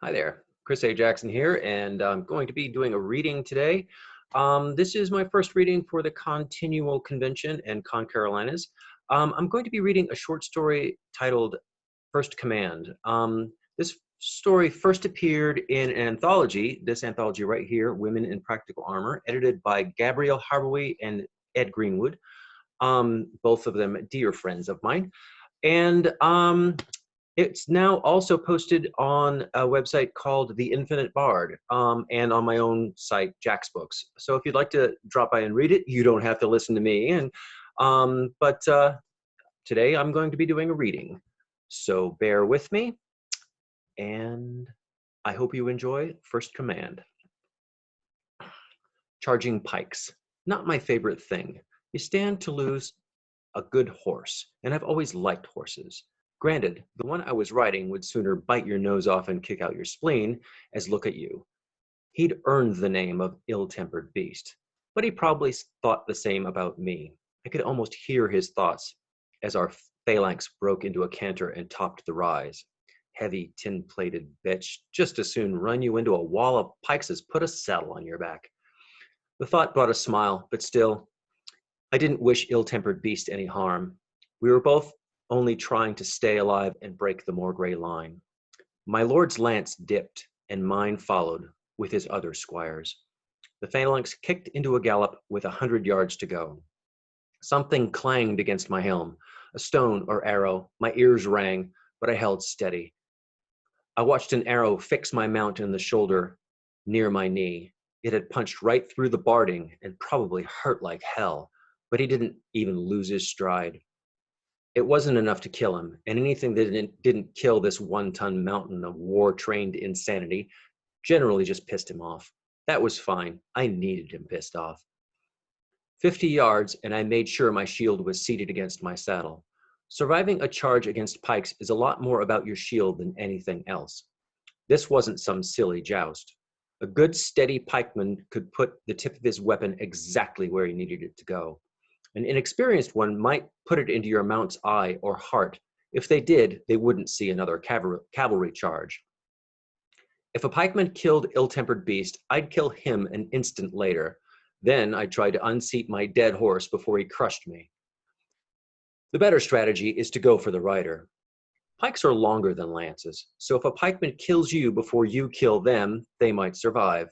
Hi there, Chris A. Jackson here, and I'm going to be doing a reading today. This is my first reading for the Con-Tinual Convention and Con Carolinas. I'm going to be reading a short story titled First Command. This story first appeared in an anthology, this anthology right here, Women in Practical Armor, edited by Gabrielle Harbowy and Ed Greenwood, both of them dear friends of mine. And it's now also posted on a website called The Infinite Bard, and on my own site, Jack's Books. So if you'd like to drop by and read it, you don't have to listen to me. But today I'm going to be doing a reading. So bear with me, and I hope you enjoy First Command. Charging pikes. Not my favorite thing. You stand to lose a good horse, and I've always liked horses. Granted, the one I was riding would sooner bite your nose off and kick out your spleen as look at you. He'd earned the name of ill-tempered beast, but he probably thought the same about me. I could almost hear his thoughts as our phalanx broke into a canter and topped the rise. Heavy, tin-plated bitch, just as soon run you into a wall of pikes as put a saddle on your back. The thought brought a smile, but still, I didn't wish ill-tempered beast any harm. We were both only trying to stay alive and break the Morgrey line. My lord's lance dipped, and mine followed with his other squires. The phalanx kicked into a gallop with 100 yards to go. Something clanged against my helm, a stone or arrow. My ears rang, but I held steady. I watched an arrow fix my mount in the shoulder near my knee. It had punched right through the barding and probably hurt like hell, but he didn't even lose his stride. It wasn't enough to kill him, and anything that didn't kill this one-ton mountain of war-trained insanity generally just pissed him off. That was fine. I needed him pissed off. 50 yards, and I made sure my shield was seated against my saddle. Surviving a charge against pikes is a lot more about your shield than anything else. This wasn't some silly joust. A good, steady pikeman could put the tip of his weapon exactly where he needed it to go. An inexperienced one might put it into your mount's eye or heart. If they did, they wouldn't see another cavalry charge. If a pikeman killed ill-tempered beast, I'd kill him an instant later. Then I'd try to unseat my dead horse before he crushed me. The better strategy is to go for the rider. Pikes are longer than lances, so if a pikeman kills you before you kill them, they might survive.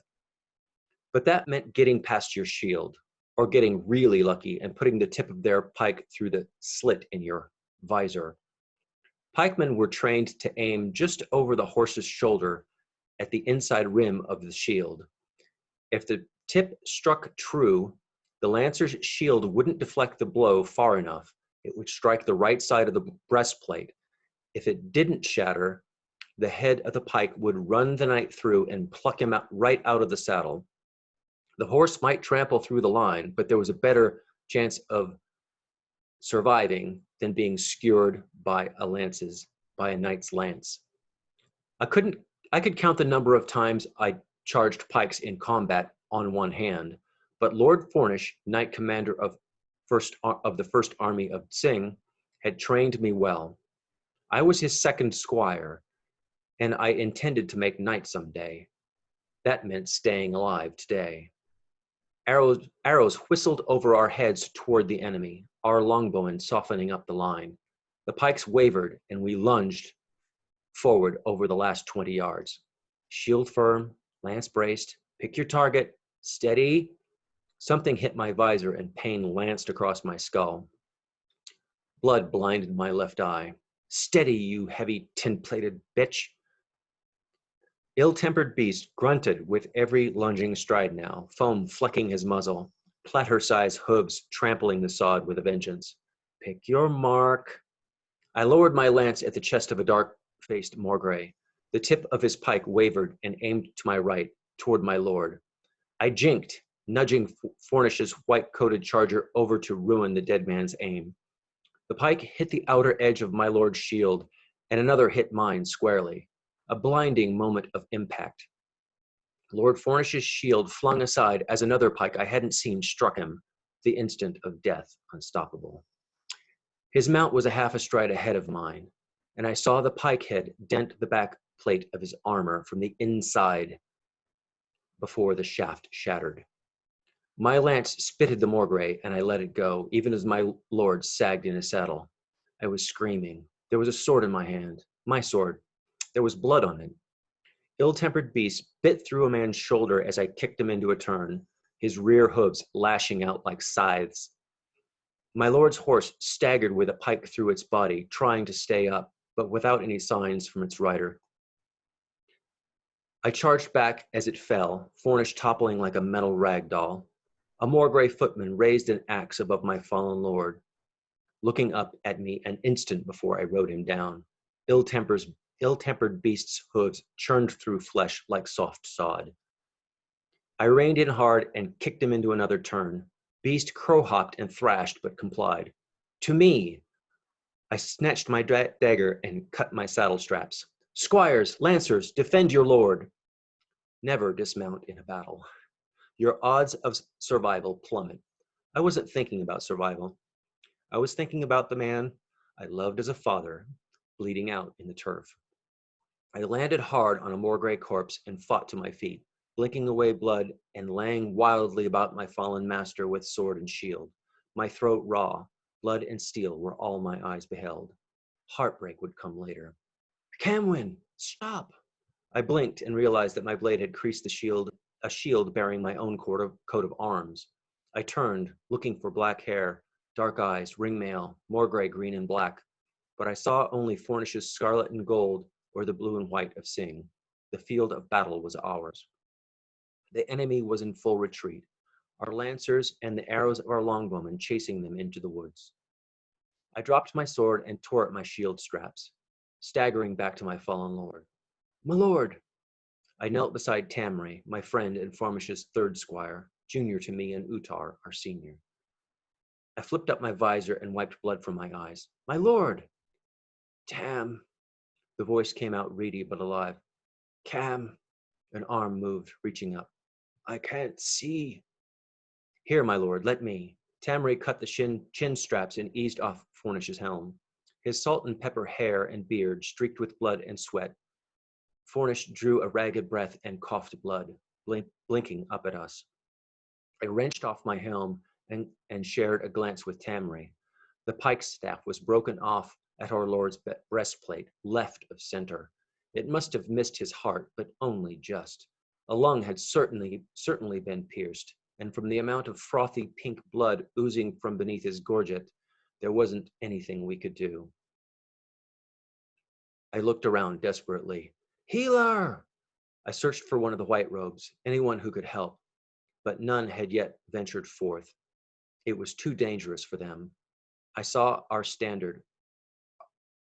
But that meant getting past your shield, or getting really lucky and putting the tip of their pike through the slit in your visor. Pikemen were trained to aim just over the horse's shoulder at the inside rim of the shield. If the tip struck true, the lancer's shield wouldn't deflect the blow far enough. It would strike the right side of the breastplate. If it didn't shatter, the head of the pike would run the knight through and pluck him right out of the saddle. The horse might trample through the line, but there was a better chance of surviving than being skewered by a knight's lance. I could count the number of times I charged pikes in combat on one hand, but Lord Fornish, Knight Commander of the First Army of Tsing, had trained me well. I was his second squire, and I intended to make knight someday. That meant staying alive today. Arrows whistled over our heads toward the enemy, our longbowmen softening up the line. The pikes wavered, and we lunged forward over the last 20 yards. Shield firm, lance braced, pick your target, steady. Something hit my visor, and pain lanced across my skull. Blood blinded my left eye. Steady, you heavy tin-plated bitch. Ill-tempered beast grunted with every lunging stride now, foam flecking his muzzle, platter-sized hooves trampling the sod with a vengeance. Pick your mark. I lowered my lance at the chest of a dark-faced Morgrey. The tip of his pike wavered and aimed to my right, toward my lord. I jinked, nudging Fornish's white-coated charger over to ruin the dead man's aim. The pike hit the outer edge of my lord's shield, and another hit mine squarely. A blinding moment of impact. Lord Fornish's shield flung aside as another pike I hadn't seen struck him, the instant of death unstoppable. His mount was a half a stride ahead of mine, and I saw the pike head dent the back plate of his armor from the inside before the shaft shattered. My lance spitted the Morgray, and I let it go, even as my lord sagged in his saddle. I was screaming. There was a sword in my hand. My sword. There was blood on it. Ill-tempered beast bit through a man's shoulder as I kicked him into a turn, his rear hooves lashing out like scythes. My lord's horse staggered with a pike through its body, trying to stay up, but without any signs from its rider. I charged back as it fell, Fornish toppling like a metal rag doll. A Morgray footman raised an axe above my fallen lord, looking up at me an instant before I rode him down. Ill-tempered beast's hooves churned through flesh like soft sod. I reined in hard and kicked him into another turn. Beast crow-hopped and thrashed, but complied. To me! I snatched my dagger and cut my saddle straps. Squires, lancers, defend your lord! Never dismount in a battle. Your odds of survival plummet. I wasn't thinking about survival. I was thinking about the man I loved as a father, bleeding out in the turf. I landed hard on a Morgray corpse and fought to my feet, blinking away blood and laying wildly about my fallen master with sword and shield. My throat raw, blood and steel were all my eyes beheld. Heartbreak would come later. Camwyn, stop! I blinked and realized that my blade had creased a shield bearing my own coat of arms. I turned, looking for black hair, dark eyes, ringmail, Morgray green and black, but I saw only Fornish's scarlet and gold or the blue and white of Sing. The field of battle was ours. The enemy was in full retreat, our lancers and the arrows of our longbowmen chasing them into the woods. I dropped my sword and tore at my shield straps, staggering back to my fallen lord. My lord! I knelt beside Tamray, my friend and Formish's third squire, junior to me and Utar, our senior. I flipped up my visor and wiped blood from my eyes. My lord! Tam! The voice came out reedy but alive. Cam! An arm moved, reaching up. I can't see. Here, my lord, let me. Tamray cut the chin straps and eased off Fornish's helm. His salt and pepper hair and beard streaked with blood and sweat. Fornish drew a ragged breath and coughed blood, blinking up at us. I wrenched off my helm and shared a glance with Tamray. The pike staff was broken off at our lord's breastplate, left of center. It must have missed his heart, but only just. A lung had certainly been pierced, and from the amount of frothy pink blood oozing from beneath his gorget, there wasn't anything we could do. I looked around desperately. Healer! I searched for one of the white robes, anyone who could help, but none had yet ventured forth. It was too dangerous for them. I saw our standard,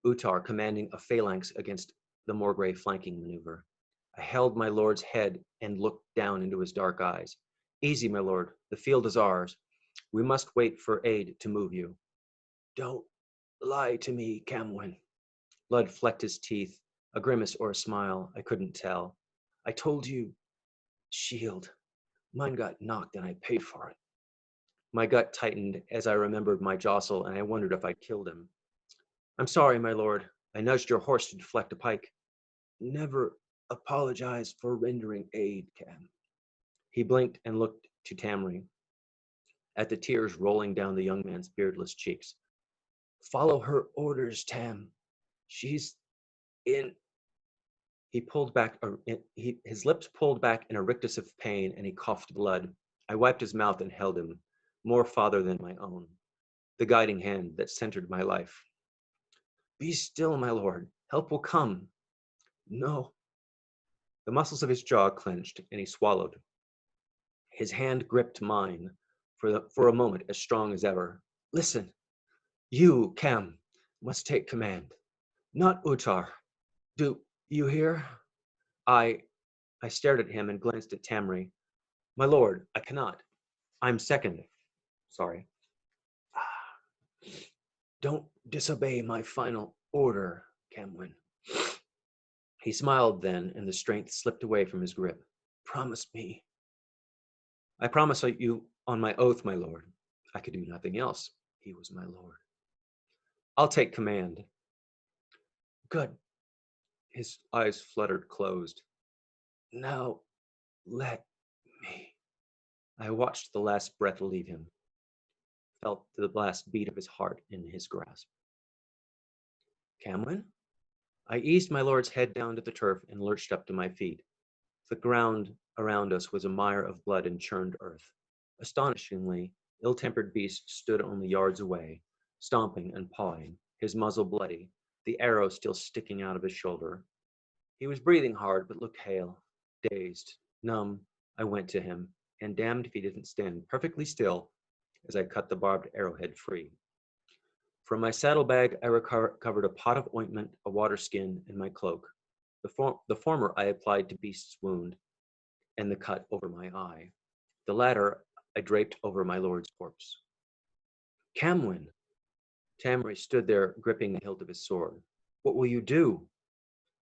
Utar commanding a phalanx against the Morgray flanking maneuver. I held my lord's head and looked down into his dark eyes. Easy, my lord, the field is ours. We must wait for aid to move you. Don't lie to me, Camwyn. Blood flecked his teeth, a grimace or a smile, I couldn't tell. I told you, shield. Mine got knocked and I paid for it. My gut tightened as I remembered my jostle and I wondered if I'd killed him. I'm sorry, my lord. I nudged your horse to deflect a pike. Never apologize for rendering aid, Cam. He blinked and looked to Tamray, at the tears rolling down the young man's beardless cheeks. Follow her orders, Tam. She's in. He pulled back, his lips pulled back in a rictus of pain, and he coughed blood. I wiped his mouth and held him, more father than my own, the guiding hand that centered my life. Be still, my lord. Help will come. No. The muscles of his jaw clenched, and he swallowed. His hand gripped mine, for a moment as strong as ever. Listen, you, Cam, must take command. Not Utar. Do you hear? I stared at him and glanced at Tamray. My lord, I cannot. I'm second. Sorry. Don't disobey my final order, Camwyn. He smiled then, and the strength slipped away from his grip. Promise me. I promise you on my oath, my lord. I could do nothing else. He was my lord. I'll take command. Good. His eyes fluttered closed. Now, let me. I watched the last breath leave him, felt the last beat of his heart in his grasp. Camwin? I eased my lord's head down to the turf and lurched up to my feet. The ground around us was a mire of blood and churned earth. Astonishingly, ill-tempered beast stood only yards away, stomping and pawing, his muzzle bloody, the arrow still sticking out of his shoulder. He was breathing hard, but looked hale, dazed, numb. I went to him, and damned if he didn't stand perfectly still as I cut the barbed arrowhead free. From my saddlebag, I recovered a pot of ointment, a water skin, and my cloak. The former I applied to Beast's wound and the cut over my eye. The latter I draped over my lord's corpse. Camwin! Tamri stood there, gripping the hilt of his sword. What will you do?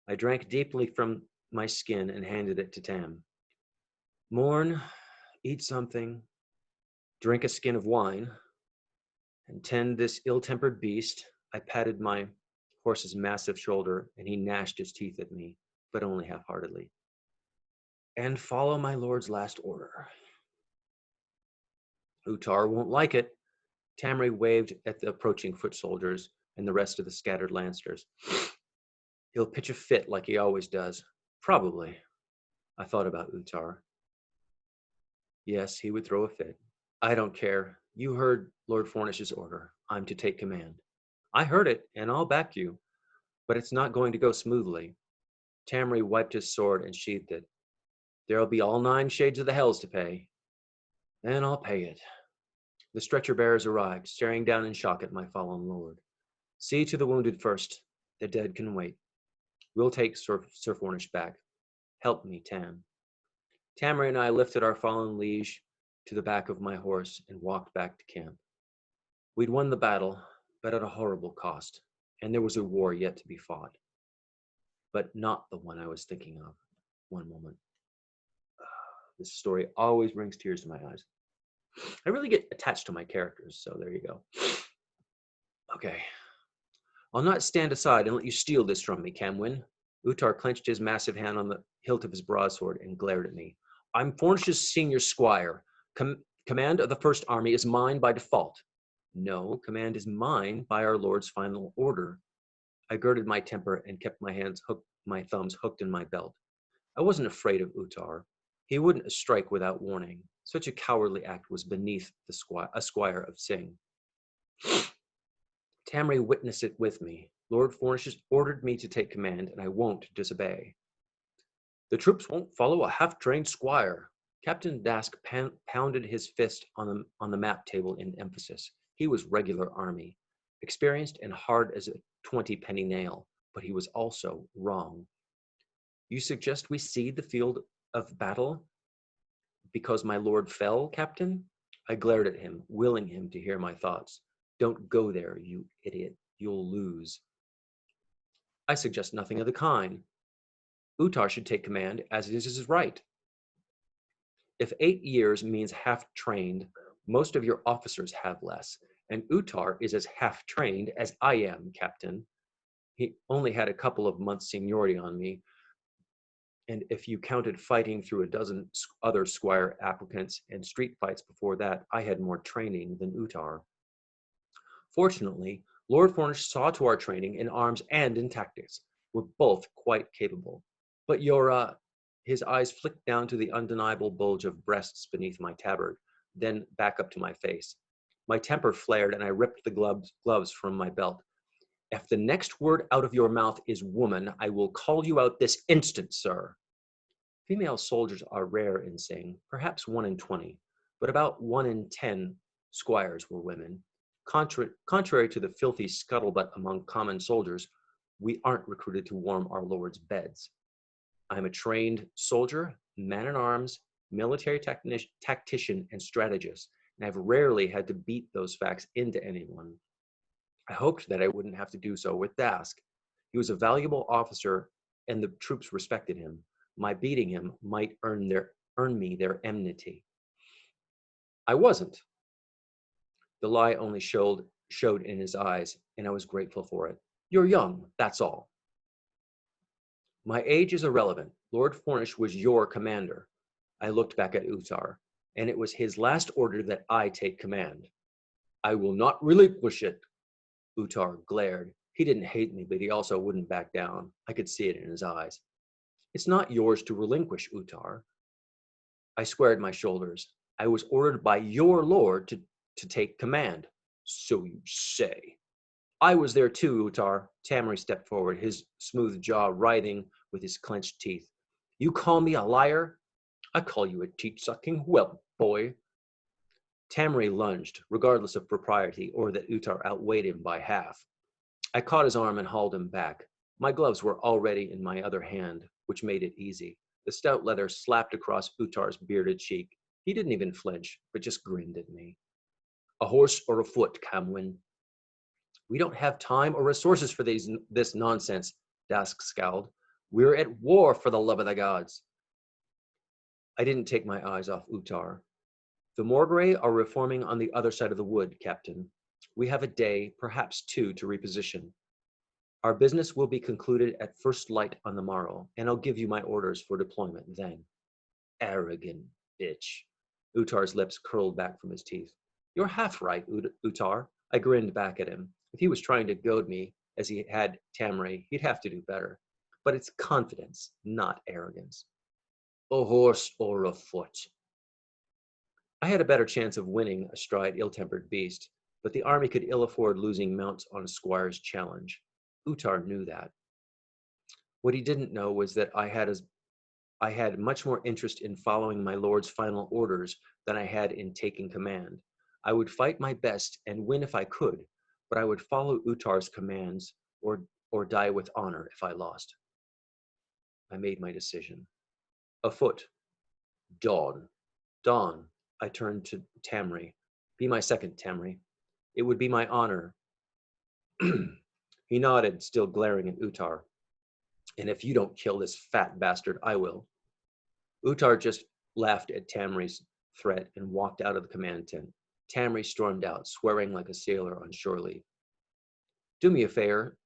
I drank deeply from my skin and handed it to Tam. Mourn, eat something, drink a skin of wine, and tend this ill-tempered beast. I patted my horse's massive shoulder, and he gnashed his teeth at me, but only half-heartedly. And follow my lord's last order. Utar won't like it. Tamri waved at the approaching foot soldiers and the rest of the scattered lancers. He'll pitch a fit like he always does. Probably. I thought about Utar. Yes, he would throw a fit. I don't care. You heard Lord Fornish's order. I'm to take command. I heard it, and I'll back you. But it's not going to go smoothly. Tamri wiped his sword and sheathed it. There'll be all 9 shades of the hells to pay. Then I'll pay it. The stretcher bearers arrived, staring down in shock at my fallen lord. See to the wounded first. The dead can wait. We'll take Sir Fornish back. Help me, Tam. Tamri and I lifted our fallen liege to the back of my horse and walked back to camp. We'd won the battle, but at a horrible cost, and there was a war yet to be fought. But not the one I was thinking of. One moment. This story always brings tears to my eyes. I really get attached to my characters, so there you go. Okay. I'll not stand aside and let you steal this from me, Camwin. Utar clenched his massive hand on the hilt of his broadsword and glared at me. I'm Fornish's senior squire. Command of the First Army is mine by default. No, command is mine by our Lord's final order. I girded my temper and kept my thumbs hooked in my belt. I wasn't afraid of Utar. He wouldn't strike without warning. Such a cowardly act was beneath a squire of Sing. Tamri witnessed it with me. Lord Fornish ordered me to take command, and I won't disobey. The troops won't follow a half-trained squire. Captain Dask pounded his fist on the map table in emphasis. He was regular army, experienced and hard as a 20-penny nail, but he was also wrong. You suggest we cede the field of battle because my lord fell, Captain? I glared at him, willing him to hear my thoughts. Don't go there, you idiot. You'll lose. I suggest nothing of the kind. Utar should take command, as it is his right. If 8 years means half-trained, most of your officers have less, and Utar is as half-trained as I am, Captain. He only had a couple of months' seniority on me, and if you counted fighting through a dozen other squire applicants and street fights before that, I had more training than Utar. Fortunately, Lord Fornish saw to our training in arms and in tactics. We're both quite capable. But his eyes flicked down to the undeniable bulge of breasts beneath my tabard, then back up to my face. My temper flared and I ripped the gloves from my belt. If the next word out of your mouth is woman, I will call you out this instant, sir. Female soldiers are rare in Sing, perhaps 1 in 20, but about 1 in 10 squires were women. Contrary to the filthy scuttlebutt among common soldiers, we aren't recruited to warm our lord's beds. I'm a trained soldier, man-at-arms, military tactician, and strategist, and I've rarely had to beat those facts into anyone. I hoped that I wouldn't have to do so with Dask. He was a valuable officer, and the troops respected him. My beating him might earn me their enmity. I wasn't. The lie only showed in his eyes, and I was grateful for it. You're young, that's all. My age is irrelevant. Lord Fornish was your commander. I looked back at Utar, and it was his last order that I take command. I will not relinquish it. Utar glared. He didn't hate me, but he also wouldn't back down. I could see it in his eyes. It's not yours to relinquish, Utar. I squared my shoulders. I was ordered by your lord to take command. So you say. I was there too, Utar. Tamri stepped forward, his smooth jaw writhing with his clenched teeth. You call me a liar? I call you a teat-sucking whelp, boy. Tamri lunged, regardless of propriety or that Utar outweighed him by half. I caught his arm and hauled him back. My gloves were already in my other hand, which made it easy. The stout leather slapped across Utar's bearded cheek. He didn't even flinch, but just grinned at me. A horse or a foot, Camwin? We don't have time or resources for this nonsense, Dask scowled. We're at war, for the love of the gods. I didn't take my eyes off Utar. The Morgray are reforming on the other side of the wood, Captain. We have a day, perhaps two, to reposition. Our business will be concluded at first light on the morrow, and I'll give you my orders for deployment then. Arrogant bitch. Utar's lips curled back from his teeth. You're half right, Utar. I grinned back at him. If he was trying to goad me, as he had Tamri, he'd have to do better. But it's confidence, not arrogance. A horse or a foot. I had a better chance of winning astride ill-tempered beast, but the army could ill afford losing mounts on a squire's challenge. Utar knew that. What he didn't know was that I had much more interest in following my lord's final orders than I had in taking command. I would fight my best and win if I could, but I would follow Utar's commands or die with honor if I lost. I made my decision. Afoot. Dawn. Dawn. I turned to Tamri. Be my second, Tamri. It would be my honor. He nodded, still glaring at Utar. And if you don't kill this fat bastard, I will. Utar just laughed at Tamri's threat and walked out of the command tent. Tamri stormed out, swearing like a sailor on shore leave. Do me a favor,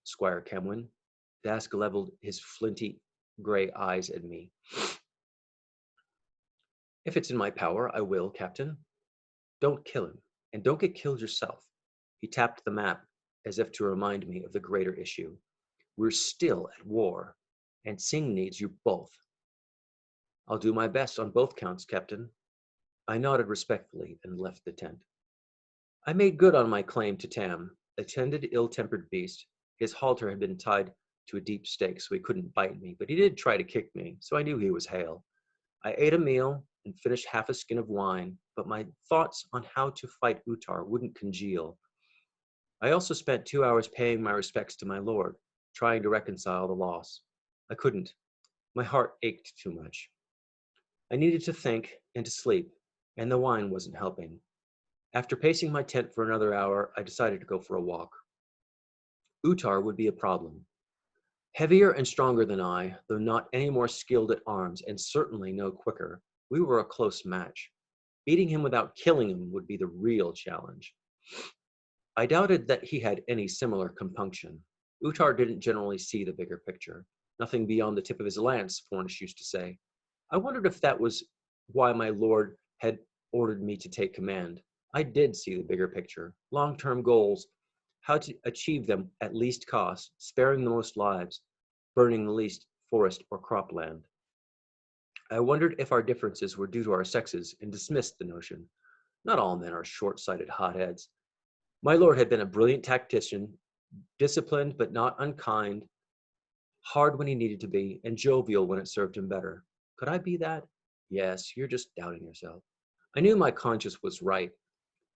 Squire Camwin. Dask leveled his flinty gray eyes at me. If it's in my power, I will, Captain. Don't kill him, and don't get killed yourself. He tapped the map as if to remind me of the greater issue. We're still at war, and Singh needs you both. I'll do my best on both counts, Captain. I nodded respectfully and left the tent. I made good on my claim to Tam, a tended, ill-tempered beast. His halter had been tied to a deep stake so he couldn't bite me, but he did try to kick me, so I knew he was hale. I ate a meal and finished half a skin of wine, but my thoughts on how to fight Utar wouldn't congeal. I also spent 2 hours paying my respects to my lord, trying to reconcile the loss. I couldn't. My heart ached too much. I needed to think and to sleep, and the wine wasn't helping. After pacing my tent for another hour, I decided to go for a walk. Utar would be a problem. Heavier and stronger than I, though not any more skilled at arms, and certainly no quicker, we were a close match. Beating him without killing him would be the real challenge. I doubted that he had any similar compunction. Utar didn't generally see the bigger picture. Nothing beyond the tip of his lance, Fornish used to say. I wondered if that was why my lord had ordered me to take command. I did see the bigger picture, long-term goals, how to achieve them at least cost, sparing the most lives, burning the least forest or cropland. I wondered if our differences were due to our sexes and dismissed the notion. Not all men are short-sighted hotheads. My lord had been a brilliant tactician, disciplined but not unkind, hard when he needed to be, and jovial when it served him better. Could I be that? Yes, you're just doubting yourself. I knew my conscience was right,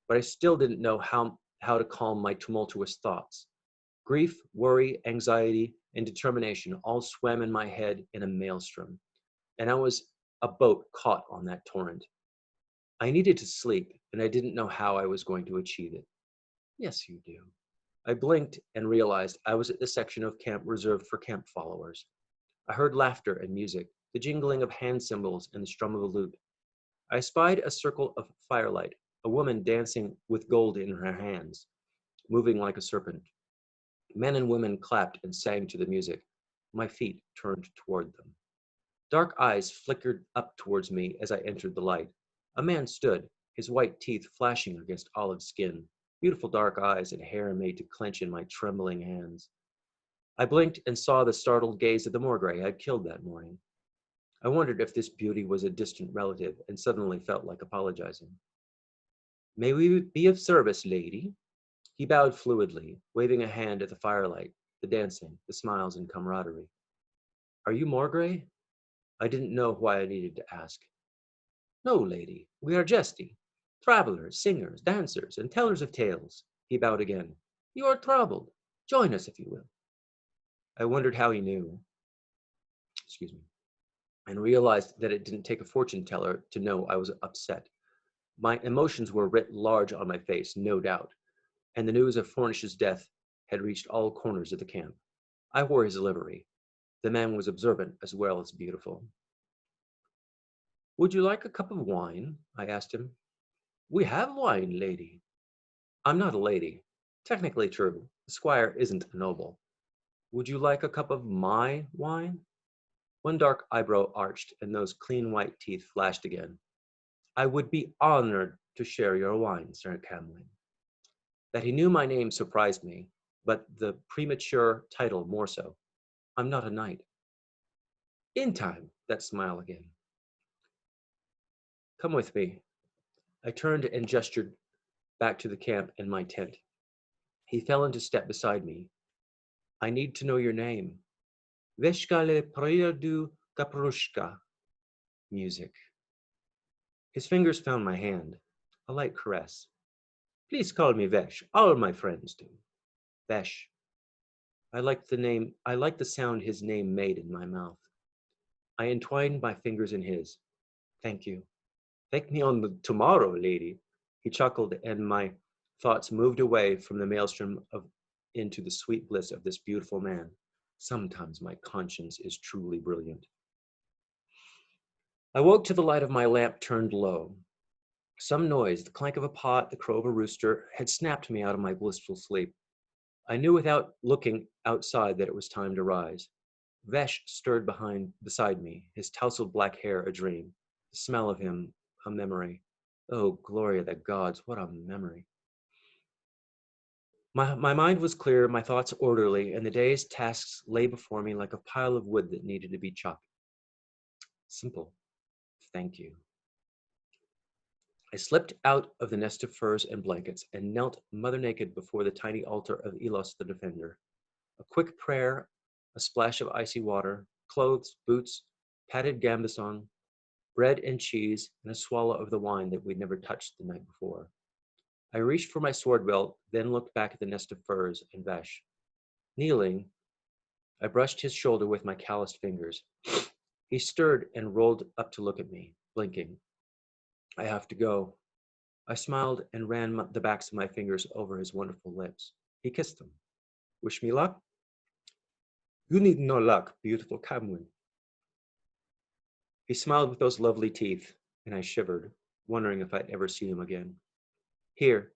but I still didn't know how to calm my tumultuous thoughts. Grief, worry, anxiety, and determination all swam in my head in a maelstrom, and I was a boat caught on that torrent. I needed to sleep, and I didn't know how I was going to achieve it. Yes, you do. I blinked and realized I was at the section of camp reserved for camp followers. I heard laughter and music, the jingling of hand cymbals and the strum of a lute. I spied a circle of firelight, a woman dancing with gold in her hands, moving like a serpent. Men and women clapped and sang to the music. my feet turned toward them. Dark eyes flickered up towards me as I entered the light. A man stood, his white teeth flashing against olive skin, beautiful dark eyes and hair made to clench in my trembling hands. I blinked and saw the startled gaze of the Morgray I had killed that morning. I wondered if this beauty was a distant relative and suddenly felt like apologizing. May we be of service, lady? He bowed fluidly, waving a hand at the firelight, the dancing, the smiles and camaraderie. Are you Morgray? I didn't know why I needed to ask. No, lady, we are jesty, travelers, singers, dancers, and tellers of tales. He bowed again. You are troubled. Join us if you will. I wondered how he knew, excuse me, and realized that it didn't take a fortune teller to know I was upset. My emotions were writ large on my face, no doubt, and the news of Fornish's death had reached all corners of the camp. I wore his livery. The man was observant as well as beautiful. Would you like a cup of wine? I asked him. We have wine, lady. I'm not a lady. Technically true. The squire isn't a noble. Would you like a cup of my wine? One dark eyebrow arched, and those clean white teeth flashed again. I would be honored to share your wine, Sir Camlin. That he knew my name surprised me, but the premature title more so. I'm not a knight. In time, that smile again. Come with me. I turned and gestured back to the camp and my tent. He fell into step beside me. I need to know your name. Veshkale Prayadu Kaprushka. Music. His fingers found my hand. A light caress. Please call me Vesh. All my friends do. Vesh. I liked the name. I liked the sound his name made in my mouth. I entwined my fingers in his. Thank you. Thank me on the tomorrow, lady. He chuckled, and my thoughts moved away from the maelstrom of into the sweet bliss of this beautiful man. Sometimes my conscience is truly brilliant. I woke to the light of my lamp turned low. Some noise, the clank of a pot, the crow of a rooster, had snapped me out of my blissful sleep. I knew without looking outside that it was time to rise. Vesh stirred beside me, his tousled black hair a dream, the smell of him a memory. Oh, glory of the gods, what a memory. My mind was clear, my thoughts orderly, and the day's tasks lay before me like a pile of wood that needed to be chopped. Simple. Thank you. I slipped out of the nest of furs and blankets and knelt mother naked before the tiny altar of Elos the Defender. A quick prayer, a splash of icy water, clothes, boots, padded gambeson, bread and cheese, and a swallow of the wine that we'd never touched the night before. I reached for my sword belt, then looked back at the nest of furs and Vesh. Kneeling, I brushed his shoulder with my calloused fingers. He stirred and rolled up to look at me, blinking. I have to go. I smiled and ran the backs of my fingers over his wonderful lips. He kissed them. Wish me luck? You need no luck, beautiful Camwin. He smiled with those lovely teeth, and I shivered, wondering if I'd ever see him again. Here,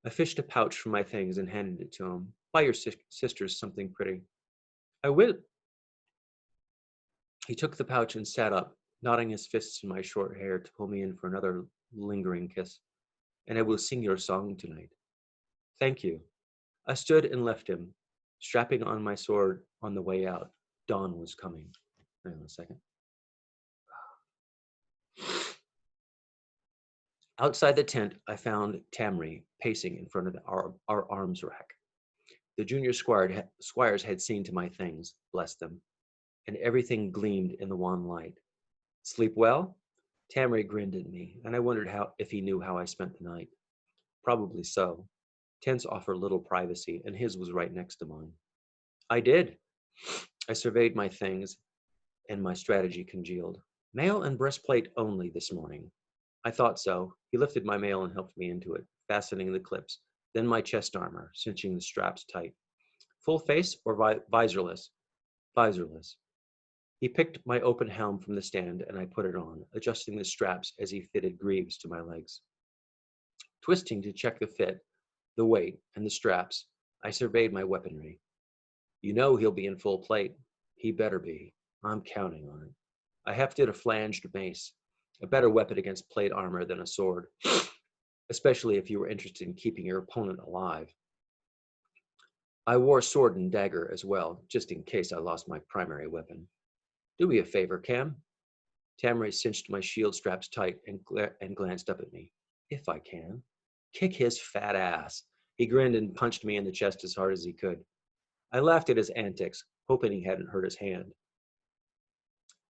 I fished a pouch from my things and handed it to him. Buy your sisters something pretty. I will. He took the pouch and sat up, nodding his fists in my short hair to pull me in for another lingering kiss. And I will sing your song tonight. Thank you. I stood and left him, strapping on my sword on the way out. Dawn was coming. Hang on a second. Outside the tent, I found Tamri pacing in front of our arms rack. The junior squires had seen to my things, bless them, and everything gleamed in the wan light. Sleep well? Tamri grinned at me, and I wondered if he knew how I spent the night. Probably so. Tents offer little privacy, and his was right next to mine. I did. I surveyed my things, and my strategy congealed. Mail and breastplate only this morning. I thought so. He lifted my mail and helped me into it, fastening the clips, then my chest armor, cinching the straps tight. Full face or visorless? Visorless. He picked my open helm from the stand, and I put it on, adjusting the straps as he fitted greaves to my legs. Twisting to check the fit, the weight, and the straps, I surveyed my weaponry. You know he'll be in full plate. He better be. I'm counting on it. I hefted a flanged mace, a better weapon against plate armor than a sword, especially if you were interested in keeping your opponent alive. I wore sword and dagger as well, just in case I lost my primary weapon. Do me a favor, Cam. Tamray cinched my shield straps tight and glanced up at me. If I can. Kick his fat ass. He grinned and punched me in the chest as hard as he could. I laughed at his antics, hoping he hadn't hurt his hand.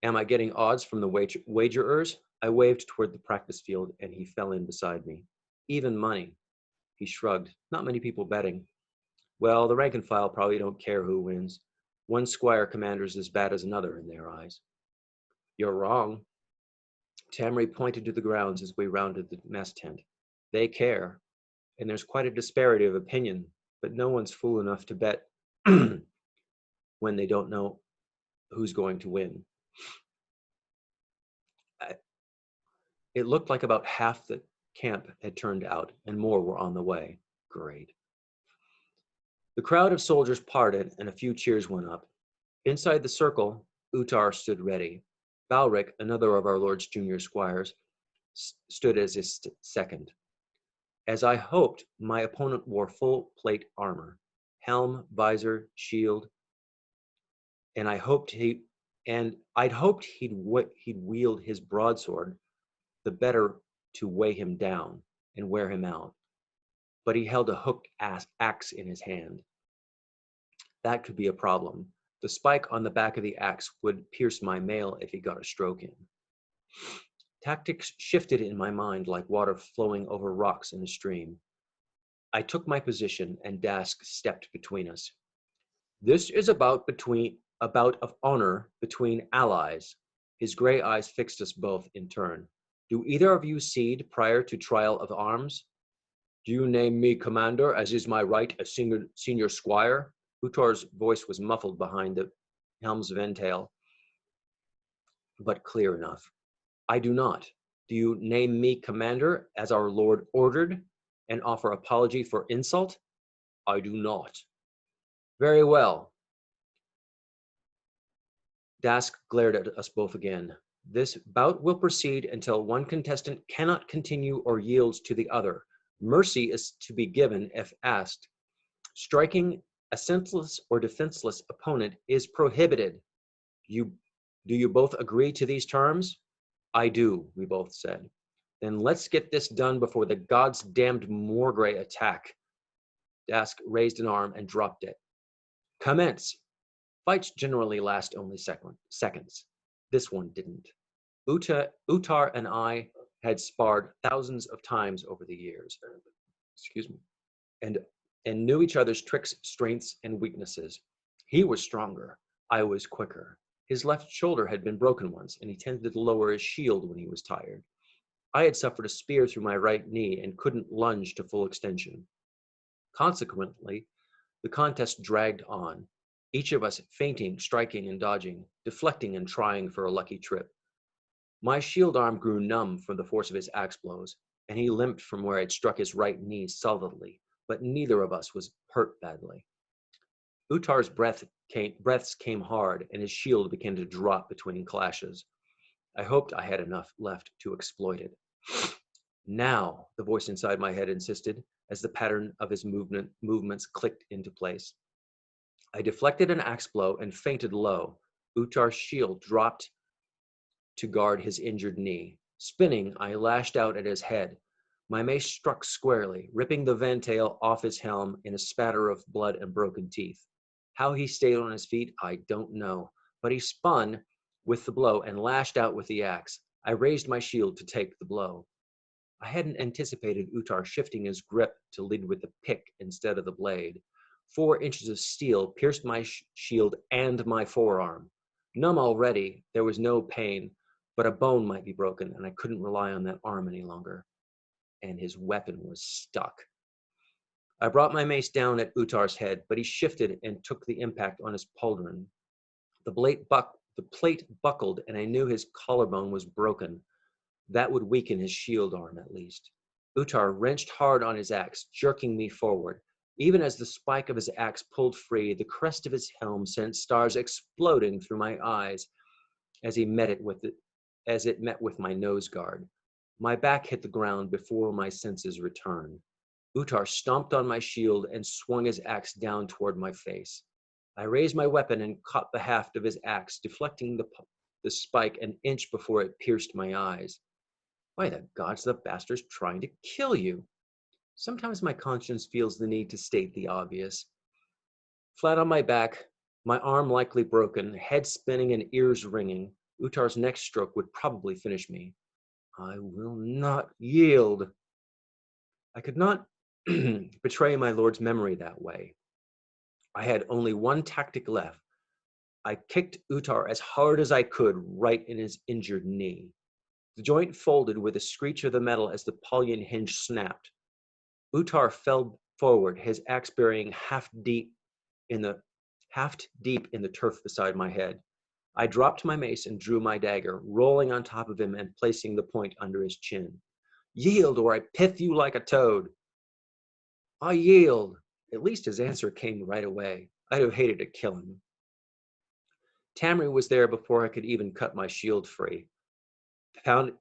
Am I getting odds from the wagerers? I waved toward the practice field, and he fell in beside me. Even money. He shrugged. Not many people betting. Well, the rank and file probably don't care who wins. One squire commander's as bad as another in their eyes. You're wrong. Tamray pointed to the grounds as we rounded the mess tent. They care, and there's quite a disparity of opinion, but no one's fool enough to bet when they don't know who's going to win. It looked like about half the camp had turned out, and more were on the way. Great. The crowd of soldiers parted, and a few cheers went up. Inside the circle, Utar stood ready. Balric, another of our Lord's junior squires, stood as his second. As I hoped, my opponent wore full plate armor, helm, visor, shield, and I'd hoped he'd wield his broadsword the better to weigh him down and wear him out. But he held a hooked axe in his hand. That could be a problem. The spike on the back of the axe would pierce my mail if he got a stroke in. Tactics shifted in my mind like water flowing over rocks in a stream. I took my position, and Dask stepped between us. This is a bout of honor between allies. His gray eyes fixed us both in turn. Do either of you cede prior to trial of arms? Do you name me commander, as is my right as senior squire? Utar's voice was muffled behind the helm's ventail, but clear enough. I do not. Do you name me commander, as our lord ordered, and offer apology for insult? I do not. Very well. Dask glared at us both again. This bout will proceed until one contestant cannot continue or yields to the other. Mercy is to be given if asked. Striking a senseless or defenseless opponent is prohibited. Do you both agree to these terms? I do, we both said. Then let's get this done before the gods damned Morgrey attack. Dask raised an arm and dropped it. Commence. Fights generally last only seconds. This one didn't. Utar and I had sparred thousands of times over the years. Excuse me. And knew each other's tricks, strengths, and weaknesses. He was stronger. I was quicker. His left shoulder had been broken once, and he tended to lower his shield when he was tired. I had suffered a spear through my right knee and couldn't lunge to full extension. Consequently, the contest dragged on, each of us feinting, striking, and dodging, deflecting and trying for a lucky trip. My shield arm grew numb from the force of his axe blows, and he limped from where I'd struck his right knee solidly, but neither of us was hurt badly. Utar's breaths came hard, and his shield began to drop between clashes. I hoped I had enough left to exploit it. Now, the voice inside my head insisted, as the pattern of his movements clicked into place. I deflected an axe blow and feinted low. Utar's shield dropped to guard his injured knee. Spinning, I lashed out at his head. My mace struck squarely, ripping the ventail off his helm in a spatter of blood and broken teeth. How he stayed on his feet, I don't know, but he spun with the blow and lashed out with the axe. I raised my shield to take the blow. I hadn't anticipated Utar shifting his grip to lead with the pick instead of the blade. 4 inches of steel pierced my shield and my forearm. Numb already, there was no pain, but a bone might be broken, and I couldn't rely on that arm any longer. And his weapon was stuck. I brought my mace down at Utar's head, but he shifted and took the impact on his pauldron. The plate buckled, and I knew his collarbone was broken. That would weaken his shield arm, at least. Utar wrenched hard on his axe, jerking me forward. Even as the spike of his axe pulled free, the crest of his helm sent stars exploding through my eyes as it met with my nose guard. My back hit the ground before my senses returned. Utar stomped on my shield and swung his axe down toward my face. I raised my weapon and caught the haft of his axe, deflecting the spike an inch before it pierced my eyes. Why the gods, the bastard's trying to kill you. Sometimes my conscience feels the need to state the obvious. Flat on my back, my arm likely broken, head spinning and ears ringing, Utar's next stroke would probably finish me. I will not yield. I could not betray my lord's memory that way. I had only one tactic left. I kicked Utar as hard as I could right in his injured knee. The joint folded with a screech of the metal as the pallion hinge snapped. Utar fell forward, his axe burying half deep in the turf beside my head. I dropped my mace and drew my dagger, rolling on top of him and placing the point under his chin. Yield, or I pith you like a toad. I yield. At least his answer came right away. I'd have hated to kill him. Tamri was there before I could even cut my shield free,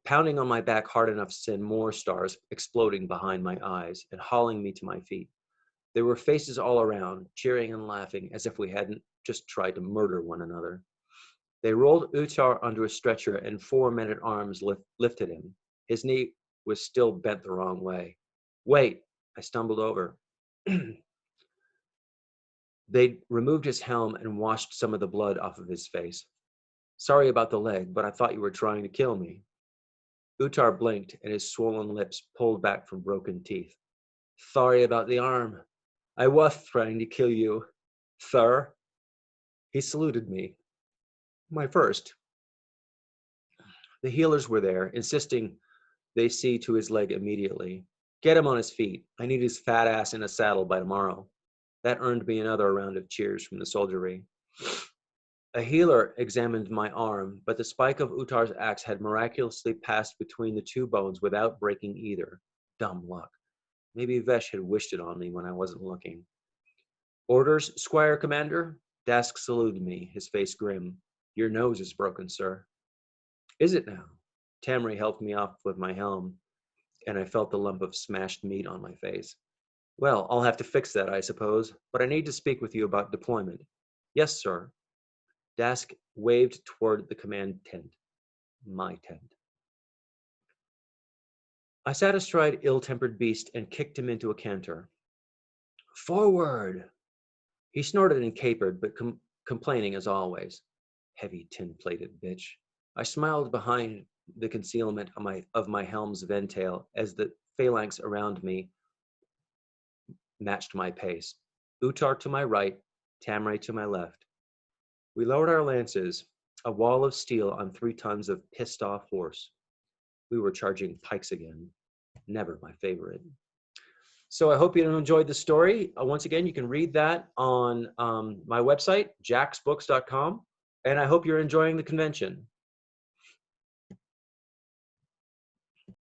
pounding on my back hard enough to send more stars exploding behind my eyes and hauling me to my feet. There were faces all around, cheering and laughing as if we hadn't just tried to murder one another. They rolled Utar onto a stretcher and 4 men-at-arms lifted him. His knee was still bent the wrong way. Wait, I stumbled over. They removed his helm and washed some of the blood off of his face. Sorry about the leg, but I thought you were trying to kill me. Utar blinked and his swollen lips pulled back from broken teeth. Sorry about the arm. I was trying to kill you, sir. He saluted me. My first. The healers were there, insisting they see to his leg immediately. Get him on his feet. I need his fat ass in a saddle by tomorrow. That earned me another round of cheers from the soldiery. A healer examined my arm, but the spike of Utar's axe had miraculously passed between the 2 bones without breaking either. Dumb luck. Maybe Vesh had wished it on me when I wasn't looking. Orders, Squire Commander? Dask saluted me, his face grim. Your nose is broken, sir. Is it now? Tamri helped me off with my helm, and I felt the lump of smashed meat on my face. Well, I'll have to fix that, I suppose, but I need to speak with you about deployment. Yes, sir. Dask waved toward the command tent. My tent. I sat astride ill-tempered beast and kicked him into a canter. Forward! He snorted and capered, but complaining as always. Heavy tin-plated bitch. I smiled behind the concealment of my helm's ventail as the phalanx around me matched my pace. Utar to my right, Tamri to my left. We lowered our lances, a wall of steel on 3 tons of pissed-off horse. We were charging pikes again. Never my favorite. So I hope you enjoyed the story. Once again, you can read that on my website, jacksbooks.com, and I hope you're enjoying the convention.